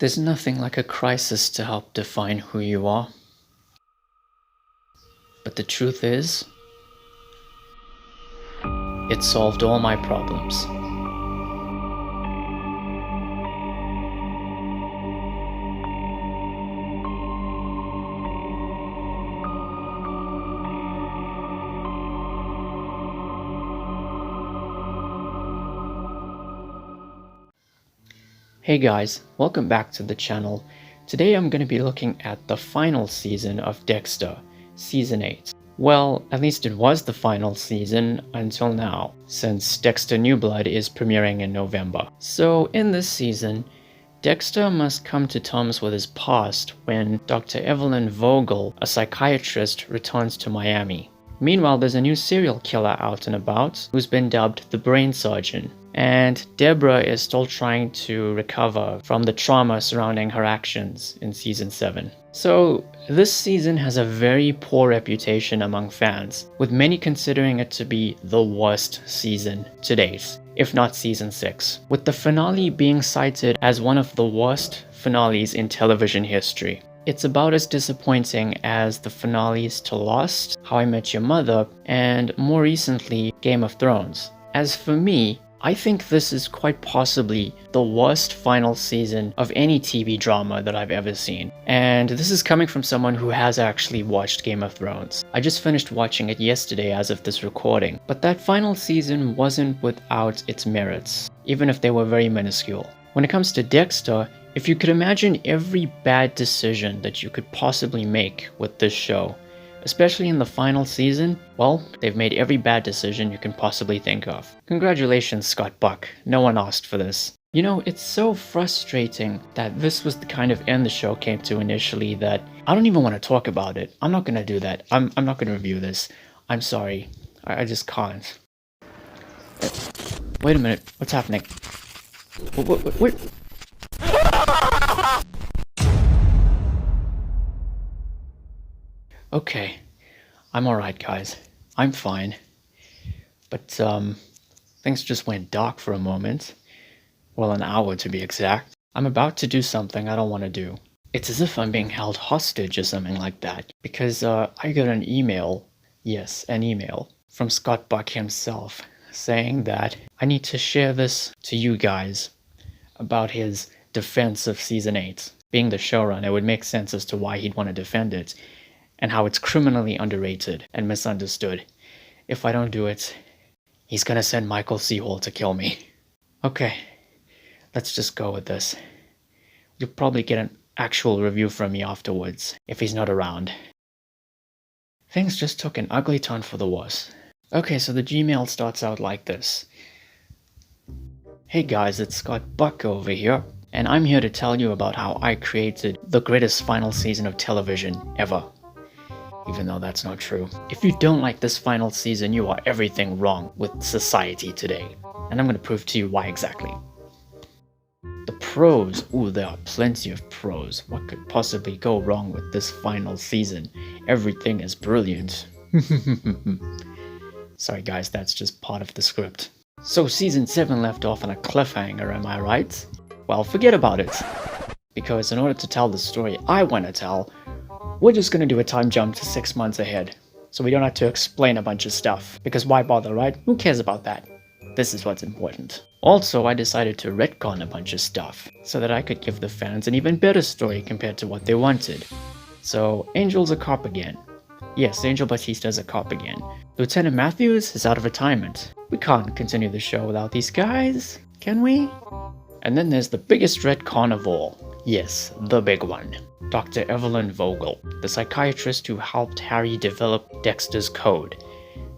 There's nothing like a crisis to help define who you are. But the truth is, it solved all my problems. Hey guys, welcome back to the channel. Today I'm going to be looking at the final season of Dexter, Season 8. Well, at least it was the final season until now, since Dexter New Blood is premiering in November. So in this season, Dexter must come to terms with his past when Dr. Evelyn Vogel, a psychiatrist, returns to Miami. Meanwhile, there's a new serial killer out and about who's been dubbed the Brain Surgeon. And Deborah is still trying to recover from the trauma surrounding her actions in Season 7. So this season has a very poor reputation among fans, with many considering it to be the worst season to date, if not Season 6, with the finale being cited as one of the worst finales in television history. It's about as disappointing as the finales to Lost, How I Met Your Mother, and more recently, Game of Thrones. As for me, I think this is quite possibly the worst final season of any TV drama that I've ever seen. And this is coming from someone who has actually watched Game of Thrones. I just finished watching it yesterday as of this recording, but that final season wasn't without its merits, even if they were very minuscule. When it comes to Dexter, if you could imagine every bad decision that you could possibly make with this show, especially in the final season, well, they've made every bad decision you can possibly think of. Congratulations, Scott Buck. No one asked for this. You know, it's so frustrating that this was the kind of end the show came to initially that I don't even want to talk about it. I'm not going to do that. I'm not going to review this. I'm sorry. I just can't. Wait a minute. What's happening? What? Okay, I'm alright guys, I'm fine, but things just went dark for a moment, well an hour to be exact. I'm about to do something I don't want to do. It's as if I'm being held hostage or something like that, because I got an email, yes, an email, from Scott Buck himself, saying that I need to share this to you guys about his defense of Season 8. Being the showrunner, it would make sense as to why he'd want to defend it, and how it's criminally underrated and misunderstood. If I don't do it, he's gonna send Michael C. Hall to kill me. Okay, let's just go with this. You'll probably get an actual review from me afterwards, if he's not around. Things just took an ugly turn for the worse. Okay, so the Gmail starts out like this. Hey guys, it's Scott Buck over here, and I'm here to tell you about how I created the greatest final season of television ever. Even though that's not true. If you don't like this final season, you are everything wrong with society today. And I'm going to prove to you why exactly. The pros. Ooh, there are plenty of pros. What could possibly go wrong with this final season? Everything is brilliant. Sorry guys, that's just part of the script. So Season 7 left off on a cliffhanger, am I right? Well, forget about it. Because in order to tell the story I want to tell, we're just gonna do a time jump to 6 months ahead, so we don't have to explain a bunch of stuff, because why bother, right? Who cares about that? This is what's important. Also, I decided to retcon a bunch of stuff, so that I could give the fans an even better story compared to what they wanted. So, Angel's a cop again. Yes, Angel Batista's a cop again. Lieutenant Matthews is out of retirement. We can't continue the show without these guys, can we? And then there's the biggest retcon of all. Yes, the big one. Dr. Evelyn Vogel, the psychiatrist who helped Harry develop Dexter's code.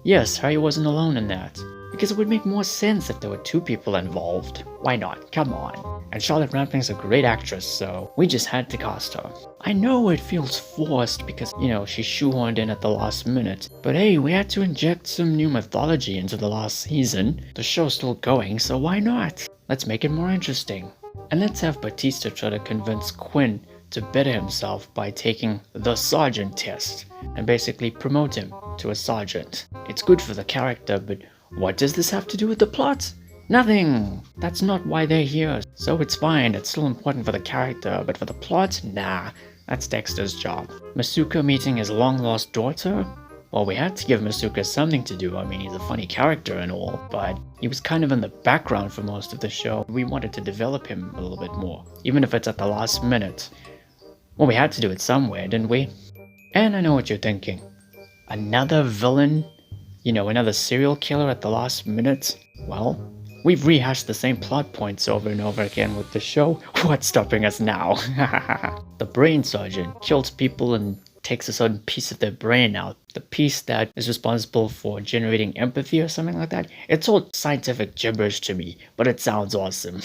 Yes, Harry wasn't alone in that, because it would make more sense if there were two people involved. Why not? Come on. And Charlotte Rampling's a great actress, so we just had to cast her. I know it feels forced because, you know, she shoehorned in at the last minute, but hey, we had to inject some new mythology into the last season. The show's still going, so why not? Let's make it more interesting. And let's have Batista try to convince Quinn to better himself by taking the sergeant test and basically promote him to a sergeant. It's good for the character, but what does this have to do with the plot? Nothing! That's not why they're here. So it's fine, it's still important for the character, but for the plot, nah. That's Dexter's job. Masuka meeting his long-lost daughter? Well, we had to give Masuka something to do. I mean, he's a funny character and all, but he was kind of in the background for most of the show. We wanted to develop him a little bit more, even if it's at the last minute. Well, we had to do it somewhere, didn't we? And I know what you're thinking. Another villain? You know, another serial killer at the last minute? Well, we've rehashed the same plot points over and over again with the show. What's stopping us now? The brain surgeon kills people and takes a certain piece of their brain out. The piece that is responsible for generating empathy or something like that. It's all scientific gibberish to me, but it sounds awesome.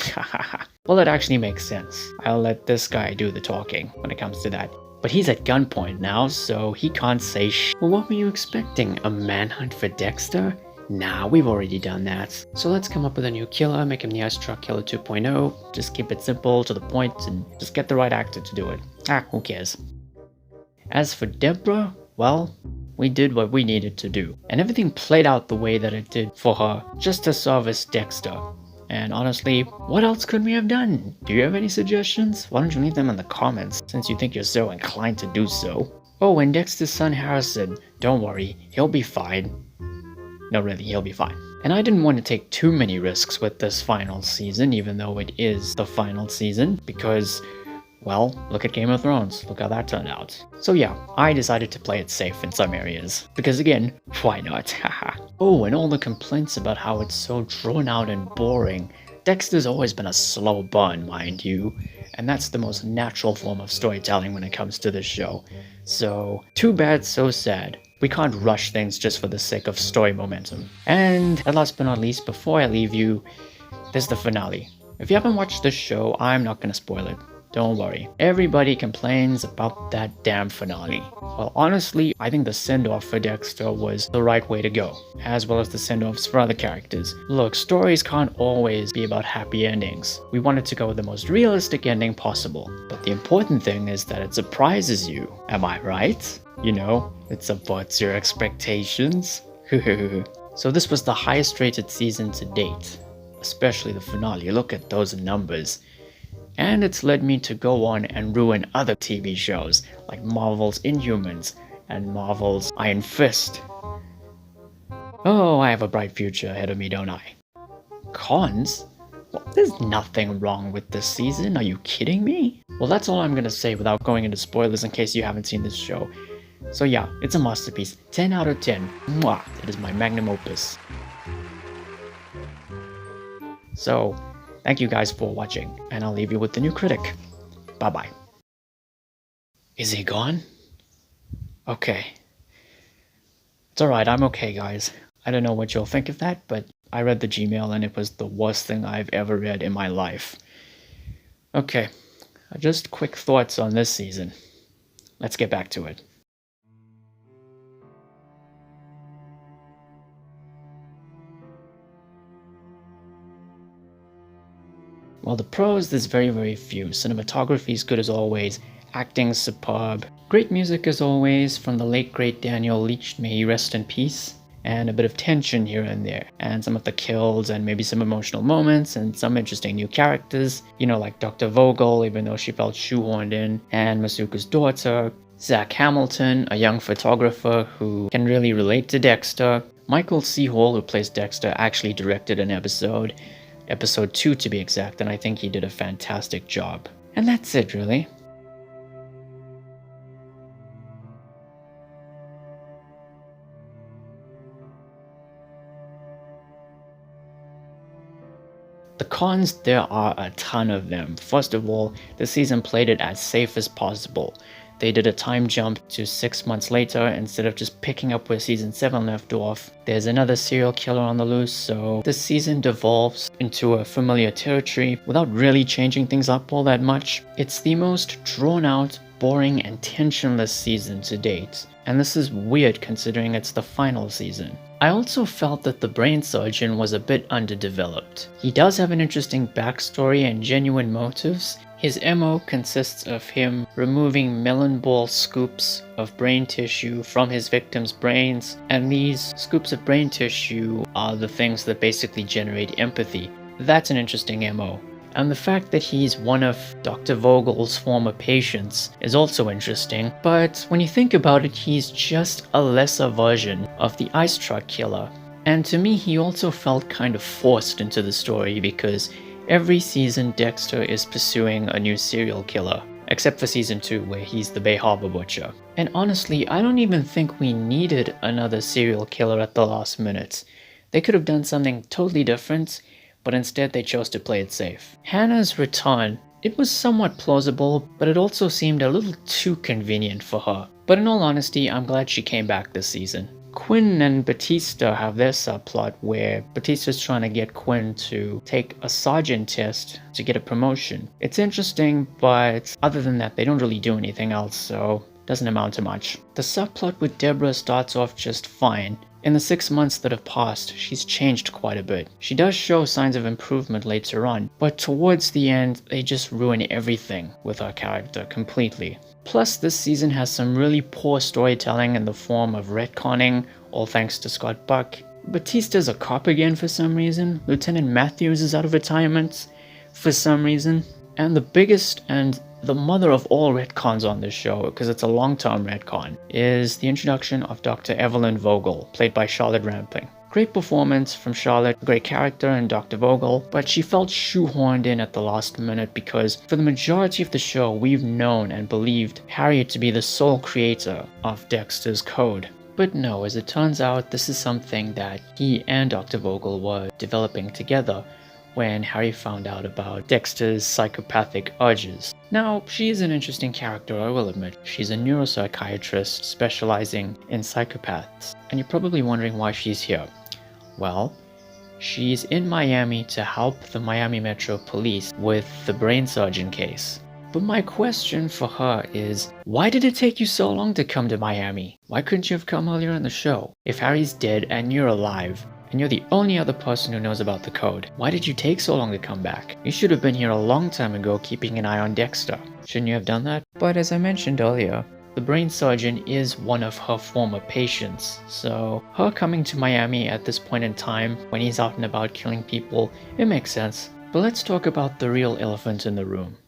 Well, it actually makes sense. I'll let this guy do the talking when it comes to that. But he's at gunpoint now, so he can't say sh. Well, what were you expecting? A manhunt for Dexter? Nah, we've already done that. So let's come up with a new killer, make him the Ice Truck Killer 2.0. Just keep it simple, to the point, and just get the right actor to do it. Who cares? As for Deborah, well, we did what we needed to do. And everything played out the way that it did for her, just to service Dexter. And honestly, what else could we have done? Do you have any suggestions? Why don't you leave them in the comments, since you think you're so inclined to do so. Oh, and Dexter's son Harrison, don't worry, he'll be fine. No, really, he'll be fine. And I didn't want to take too many risks with this final season, even though it is the final season, because, well, look at Game of Thrones, look how that turned out. So yeah, I decided to play it safe in some areas, because again, why not, haha. Oh, and all the complaints about how it's so drawn out and boring. Dexter's always been a slow burn, mind you, and that's the most natural form of storytelling when it comes to this show. So, too bad, so sad. We can't rush things just for the sake of story momentum. And last but not least, before I leave you, there's the finale. If you haven't watched this show, I'm not gonna spoil it. Don't worry. Everybody complains about that damn finale. Well, honestly, I think the send-off for Dexter was the right way to go, as well as the send-offs for other characters. Look, stories can't always be about happy endings. We wanted to go with the most realistic ending possible. But the important thing is that it surprises you. Am I right? You know, it subverts your expectations. So this was the highest rated season to date, especially the finale. Look at those numbers. And it's led me to go on and ruin other TV shows like Marvel's Inhumans and Marvel's Iron Fist. Oh, I have a bright future ahead of me, don't I? Cons? Well, there's nothing wrong with this season, are you kidding me? Well, that's all I'm gonna say without going into spoilers in case you haven't seen this show. So yeah, it's a masterpiece. 10 out of 10. Mwah! It is my magnum opus. So, thank you guys for watching, and I'll leave you with the new critic. Bye-bye. Is he gone? Okay. It's alright, I'm okay, guys. I don't know what you'll think of that, but I read the Gmail and it was the worst thing I've ever read in my life. Okay, just quick thoughts on this season. Let's get back to it. Well, the pros, there's very few. Cinematography is good as always, acting superb, great music as always from the late great Daniel Leach, may he rest in peace, and a bit of tension here and there, and some of the kills and maybe some emotional moments and some interesting new characters, you know, like Dr. Vogel, even though she felt shoehorned in, and Masuka's daughter, Zach Hamilton, a young photographer who can really relate to Dexter. Michael C. Hall, who plays Dexter, actually directed an episode 2 to be exact, and I think he did a fantastic job. And that's it, really. The cons, there are a ton of them. First of all, the season played it as safe as possible. They did a time jump to 6 months later instead of just picking up where season 7 left off. There's another serial killer on the loose, so this season devolves into a familiar territory without really changing things up all that much. It's the most drawn out, boring and tensionless season to date, and this is weird considering it's the final season. I also felt that the brain surgeon was a bit underdeveloped. He does have an interesting backstory and genuine motives. His MO consists of him removing melon ball scoops of brain tissue from his victims' brains, and these scoops of brain tissue are the things that basically generate empathy. That's an interesting MO. And the fact that he's one of Dr. Vogel's former patients is also interesting, but when you think about it, he's just a lesser version of the ice truck killer. And to me, he also felt kind of forced into the story because every season Dexter is pursuing a new serial killer, except for season 2 where he's the Bay Harbor Butcher. And honestly, I don't even think we needed another serial killer at the last minute. They could have done something totally different, but instead they chose to play it safe. Hannah's return, it was somewhat plausible, but it also seemed a little too convenient for her. But in all honesty, I'm glad she came back this season. Quinn and Batista have their subplot where Batista's trying to get Quinn to take a sergeant test to get a promotion. It's interesting, but other than that, they don't really do anything else, so it doesn't amount to much. The subplot with Deborah starts off just fine. In the 6 months that have passed, she's changed quite a bit. She does show signs of improvement later on, but towards the end, they just ruin everything with her character completely. Plus, this season has some really poor storytelling in the form of retconning, all thanks to Scott Buck. Batista's a cop again for some reason. Lieutenant Matthews is out of retirement for some reason. And the biggest and the mother of all retcons on this show, because it's a long-term retcon, is the introduction of Dr. Evelyn Vogel, played by Charlotte Rampling. Great performance from Charlotte, great character in Dr. Vogel, but she felt shoehorned in at the last minute because for the majority of the show, we've known and believed Harriet to be the sole creator of Dexter's code. But no, as it turns out, this is something that he and Dr. Vogel were developing together when Harry found out about Dexter's psychopathic urges. Now, she is an interesting character, I will admit. She's a neuropsychiatrist specializing in psychopaths, and you're probably wondering why she's here. Well, she's in Miami to help the Miami Metro Police with the brain surgeon case. But my question for her is, why did it take you so long to come to Miami? Why couldn't you have come earlier in the show? If Harry's dead and you're alive, and you're the only other person who knows about the code, why did you take so long to come back? You should have been here a long time ago keeping an eye on Dexter. Shouldn't you have done that? But as I mentioned earlier, the brain surgeon is one of her former patients, so her coming to Miami at this point in time when he's out and about killing people, it makes sense. But let's talk about the real elephant in the room.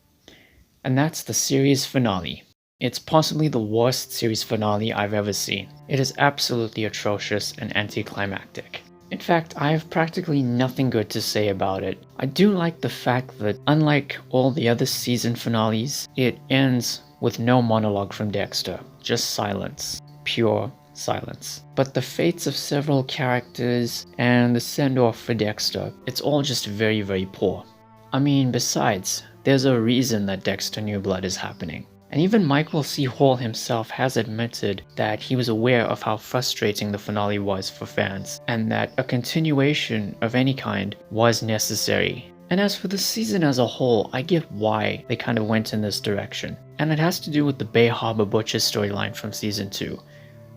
And that's the series finale. It's possibly the worst series finale I've ever seen. It is absolutely atrocious and anticlimactic. In fact, I have practically nothing good to say about it. I do like the fact that, unlike all the other season finales, it ends with no monologue from Dexter, just silence. Pure silence. But the fates of several characters and the send-off for Dexter, it's all just very, very poor. I mean, besides, there's a reason that Dexter New Blood is happening. And even Michael C. Hall himself has admitted that he was aware of how frustrating the finale was for fans, and that a continuation of any kind was necessary. And as for the season as a whole, I get why they kind of went in this direction. And it has to do with the Bay Harbor Butcher storyline from season 2.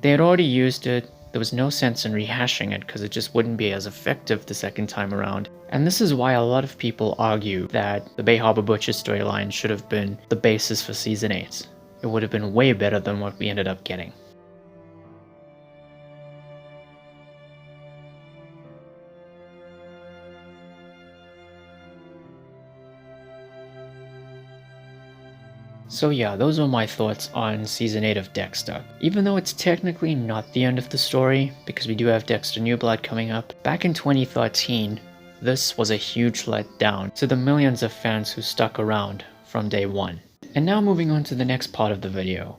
They had already used it, there was no sense in rehashing it because it just wouldn't be as effective the second time around. And this is why a lot of people argue that the Bay Harbor Butcher storyline should have been the basis for season 8. It would have been way better than what we ended up getting. So yeah, those are my thoughts on Season 8 of Dexter. Even though it's technically not the end of the story, because we do have Dexter New Blood coming up, back in 2013, this was a huge letdown to the millions of fans who stuck around from day one. And now moving on to the next part of the video.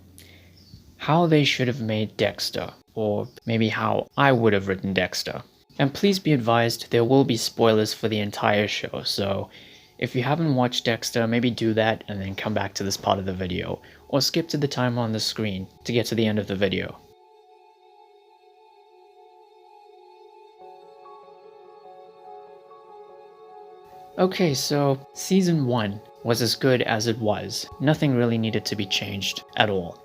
How they should have made Dexter, or maybe how I would have written Dexter. And please be advised, there will be spoilers for the entire show, so if you haven't watched Dexter, maybe do that and then come back to this part of the video, or skip to the timer on the screen to get to the end of the video. Okay, so Season 1 was as good as it was. Nothing really needed to be changed at all.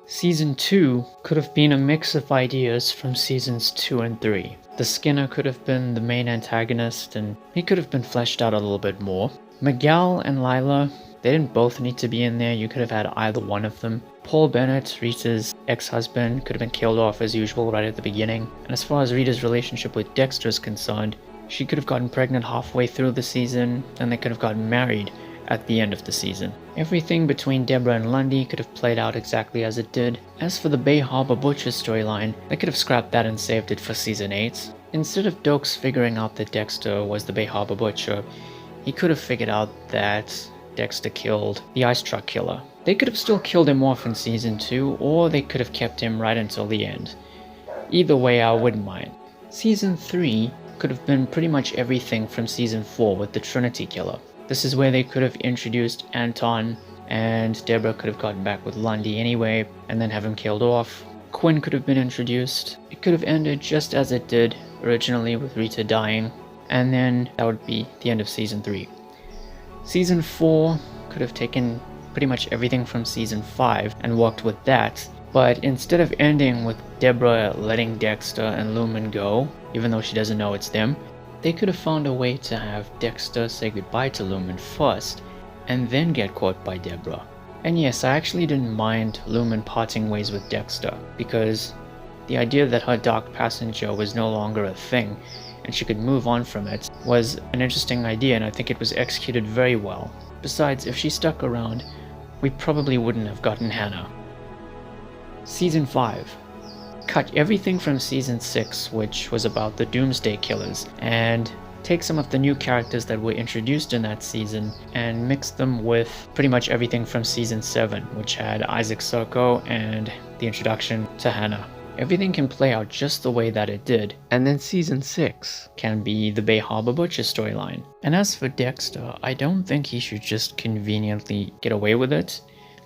Season 2 could have been a mix of ideas from Seasons 2 and 3. The Skinner could have been the main antagonist, and he could have been fleshed out a little bit more. Miguel and Lila, they didn't both need to be in there, you could have had either one of them. Paul Bennett, Rita's ex-husband, could have been killed off as usual right at the beginning. And as far as Rita's relationship with Dexter is concerned, she could have gotten pregnant halfway through the season, and they could have gotten married at the end of the season. Everything between Deborah and Lundy could have played out exactly as it did. As for the Bay Harbor Butcher storyline, they could have scrapped that and saved it for Season 8. Instead of Dokes figuring out that Dexter was the Bay Harbor Butcher, he could have figured out that Dexter killed the ice truck killer. They could have still killed him off in Season 2, or they could have kept him right until the end. Either way, I wouldn't mind. Season 3 could have been pretty much everything from Season 4 with the Trinity Killer. This is where they could have introduced Anton, and Deborah could have gotten back with Lundy anyway, and then have him killed off. Quinn could have been introduced. It could have ended just as it did originally with Rita dying, and then that would be the end of Season 3. Season 4 could have taken pretty much everything from Season 5 and worked with that, but instead of ending with Deborah letting Dexter and Lumen go, even though she doesn't know it's them, they could have found a way to have Dexter say goodbye to Lumen first, and then get caught by Deborah. And yes, I actually didn't mind Lumen parting ways with Dexter, because the idea that her dark passenger was no longer a thing, and she could move on from it, was an interesting idea, and I think it was executed very well. Besides, if she stuck around, we probably wouldn't have gotten Hannah. Season 5. Cut everything from Season 6, which was about the Doomsday Killers, and take some of the new characters that were introduced in that season and mix them with pretty much everything from Season 7, which had Isaac Serko and the introduction to Hannah. Everything can play out just the way that it did, and then Season 6 can be the Bay Harbor Butcher storyline. And as for Dexter, I don't think he should just conveniently get away with it,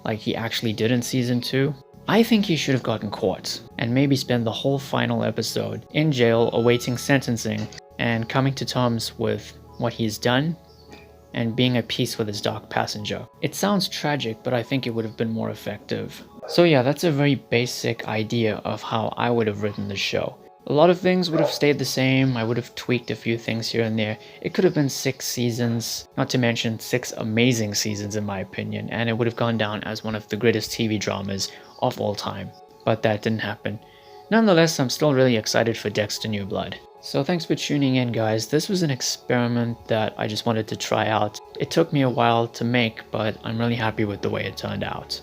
like he actually did in Season 2. I think he should have gotten caught, and maybe spend the whole final episode in jail awaiting sentencing and coming to terms with what he's done and being at peace with his dark passenger. It sounds tragic, but I think it would have been more effective. So yeah, that's a very basic idea of how I would have written the show. A lot of things would have stayed the same, I would have tweaked a few things here and there. It could have been 6 seasons, not to mention 6 amazing seasons in my opinion, and it would have gone down as one of the greatest TV dramas of all time. But that didn't happen. Nonetheless, I'm still really excited for Dexter New Blood. So thanks for tuning in, guys. This was an experiment that I just wanted to try out. It took me a while to make, but I'm really happy with the way it turned out.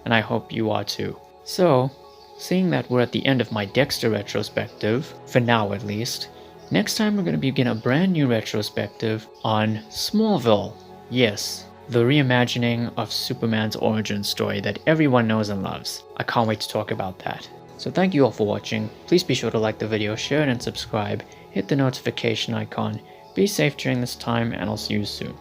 And I hope you are too. So, seeing that we're at the end of my Dexter retrospective, for now at least, next time we're going to begin a brand new retrospective on Smallville. Yes, the reimagining of Superman's origin story that everyone knows and loves. I can't wait to talk about that. So thank you all for watching. Please be sure to like the video, share it and subscribe. Hit the notification icon. Be safe during this time, and I'll see you soon.